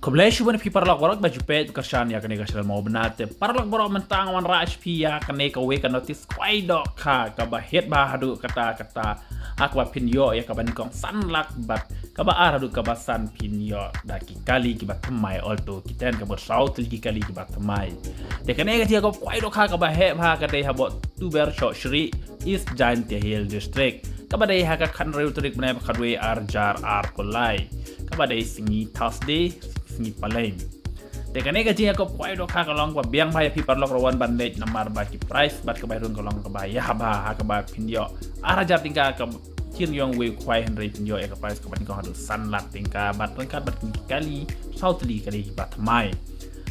Kobleshi pi parlok borok baju pet kersan ya kene kasal mau benate parlok borok mentang wan raj pi ya kene ka we ka notice kwai dok ka ba het ba hadu kata ak ba pinyo ya ka ban kong san lak bat ka ba ar hadu ka ba san pinyo daki kali ki ba tmai alto kiten ka ba south ki kali ki ba tmai de kene ka ko kwai dok ka ba he ba ka dei ha bo tuber sho shri East Giant Hill District ka ba dei ha ka kan rew trik bne ba khadwe ar jar ar kolai ka ba dei singi Thursday ni palem de kane ga jia ko kwai do kha ka long ba biang bhai pi parlok rawan bandej namar ba ki price bat ka bairun ka long ka ba ya ba ha ka ba pinyo araja tingka ka chin yong we kwai henry pinyo e ka price ka ban ko hadu san lat tingka bat rengkat bat kali southly kali bat mai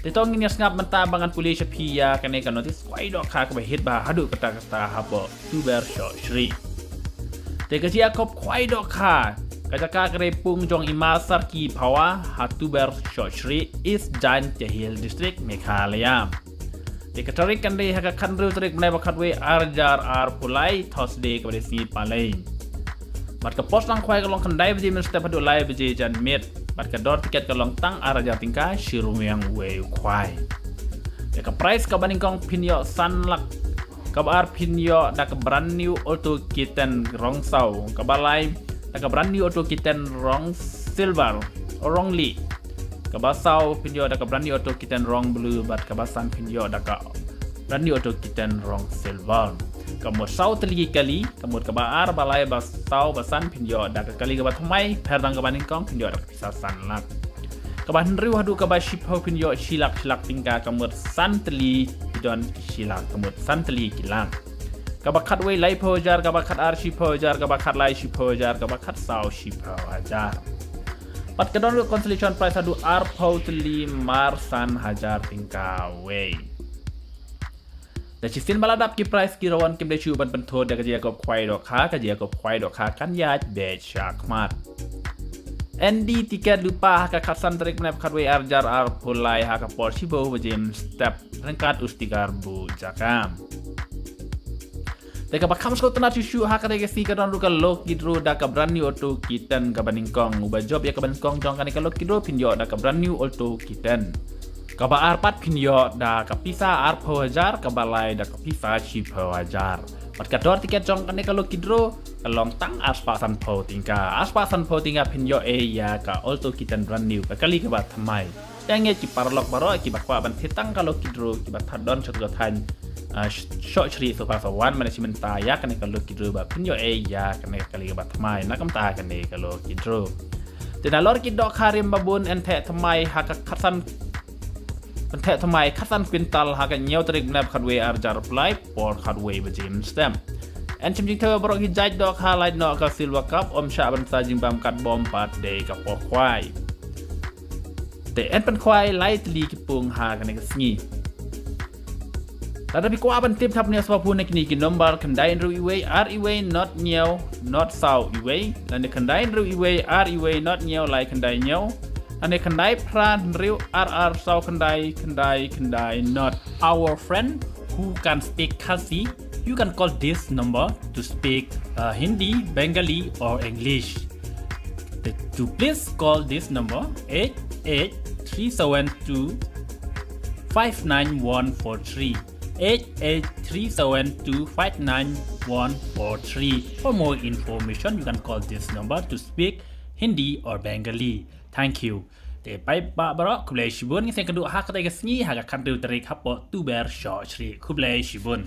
de tong ni ngap menta bangan pulis pi ya kane ka notice kwai do kha ka ba hit ba hadu kata ha bo tuber sho shri de ga jia ko kwai do kha Kajaka kerepung jong imasar ki pawa hatuber shoshri East Giant Hill District Meghalaya. Dikatarik kan deh haka kanru terik menai bakatwe arjar ar pulai Thursday kepada si palai. Mat ke pos lang kwai kalong kendai biji mensta padu lai biji jan mit. Mat ke dor tiket kalong tang arjar tingka shirumyang we kwai. Deka price kabaning kong pinyo sanlak kabar pinyo dak brand new auto kitten rongsau kabalai Taka brand new auto kitten rong silver wrongly kabasau pinjo daka brand new auto kitten rong blue but kabasan pinjo daka brand new auto kitten rong silver kamut sau teligi kali kamut kabar balai basau basan pinjo daka kali kabat mai perdang kabaning kong pinjo daka pisah sanlak kaban riu hadu kabah shipau pinjo silak tingka kamut santeli don silak kamut santeli kilang kabakat we lai pojar kabakat ar shi pojar kabakat lai shi pojar kabakat sao shi pojar pat kedon consolation price adu ar potli marsan hajar tingka we da chisin baladap ki price ki rawan kim de chu ban penthod da kajia ko khwai do kha kan ya be chakmat ND tiket lupa ka khasan tarik menap khatwe arjar ar pulai ha ka porsi bo bejim step rengkat ustigar bu jakam Teka bakam sko tena cucu hak kata si kadang luka lok kidro da ka brand new auto kitten ka baningkong uba job ya ka baningkong jong kan kalau kidro pinjo da ka brand new auto kitten ka ba arpat pinjo da ka pisa ar hajar ka balai da ka pisa chip hajar pat ka dor tiket jong kan kalau kidro kalong tang aspasan po tingka pinjo ya ka auto kitten brand new ka kali ka ba thamai tangye ki parlok baro ki bakwa ban thitang kalau kidro ki ba thadon chot than short shri so far one management ta ya kan kalau kidro ba pinyo ya kan kali ba thamai nakam ta kan kalau kidro tena lor ki dok harim babun ente thamai haka khasan ente thamai khasan quintal haka nyau trik nab khadwe arjar plai por khadwe bajim stem en chimjing thơ borok hi jaj dok highlight no ka silver cup om sha ban sa jing bam kat bom pat de ka por kwai te en pen kwai light li ki pung ha kan ka sngi Tadapi ko aban tip tap niya sa papunan kiniki nombar kandain ru iway iway not nyaw not saw iway lani kandain ru iway iway not nyaw lai kandai nyaw lani kandai pran ru saw kandai not our friend who can speak Khasi you can call this number to speak Hindi, Bengali or English to please call this number 8837259143 8837259143. For more information, you can call this number to speak Hindi or Bengali. Thank you. Te pai ba barok kublai shibun ngi sen kedua hak kata gasni hak kan tu tarik hapo tu ber short shri kublai shibun.